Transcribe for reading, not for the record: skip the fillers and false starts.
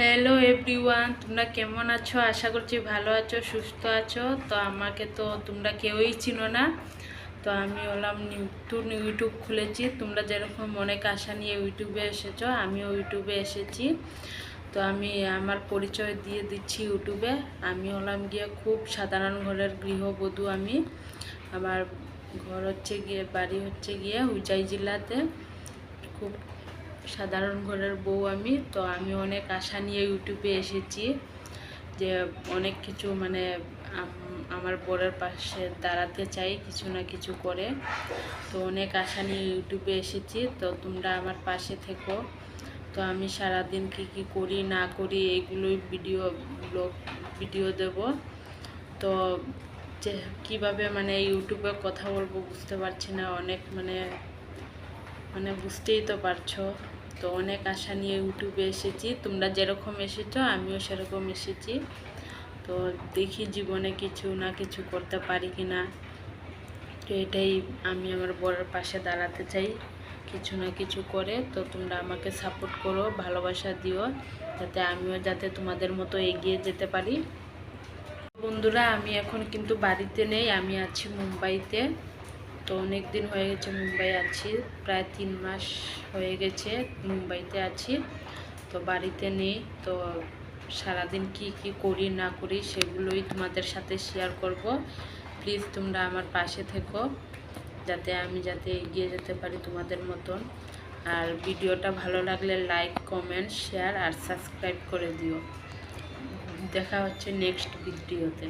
Hello everyone, তোমরা কেমন আছো? আশা করছি ভালো আছো, সুস্থ আছো। তো আমাকে তো তোমরা কেউই চিনো না। তো আমি হলাম নতুন ইউটিউব খুলেছি। তোমরা যেরকম অনেক আশা নিয়ে ইউটিউবে এসেছো, আমিও ইউটিউবে এসেছি। তো আমি আমার পরিচয় দিয়ে দিচ্ছি ইউটিউবে। আমি হলাম গিয়ে খুব সাধারণ ঘরের গৃহবধূ। আমার ঘর হচ্ছে গিয়ে, বাড়ি হচ্ছে গিয়ে হুজাই জেলাতে। খুব সাধারণ ঘরের বউ আমি। তো আমি অনেক আশা নিয়ে ইউটিউবে এসেছি যে অনেক কিছু মানে আমার বরের পাশে দাঁড়াতে চাই কিছু না কিছু করে। তো অনেক আশা নিয়ে ইউটিউবে এসেছি। তো তোমরা আমার পাশে থেকো। তো আমি সারাদিন কি করি না করি এগুলোই ভিডিও দেব। তো যে কীভাবে মানে ইউটিউবে কথা বলবো বুঝতে পারছি না। অনেক মানে মানে বুঝতেই তো পারছো। তো অনেক আশা নিয়ে ইউটিউবে এসেছি। তোমরা যেরকম এসেছো আমিও সেরকম এসেছি। তো দেখি জীবনে কিছু না কিছু করতে পারি কি না। তো এটাই, আমি আমার বরের পাশে দাঁড়াতে চাই কিছু না কিছু করে। তো তোমরা আমাকে সাপোর্ট করো, ভালোবাসা দিও, যাতে তোমাদের মতো এগিয়ে যেতে পারি। বন্ধুরা, আমি এখন কিন্তু বাড়িতে নেই, আমি আছি মুম্বাইতে। তো অনেক দিন হয়ে গেছে মুম্বাই আছি, প্রায় 3 মাস হয়ে গেছে মুম্বাইতে আছি। তো বাড়িতে নেই। তো সারাদিন কি করি না করি সেগুলোই তোমাদের সাথে শেয়ার করব। প্লিজ তোমরা আমার পাশে থেকো, যাতে এগিয়ে যেতে পারি তোমাদের মতন। আর ভিডিওটা ভালো লাগলে লাইক, কমেন্ট, শেয়ার আর সাবস্ক্রাইব করে দিও। দেখা হচ্ছে নেক্সট ভিডিওতে।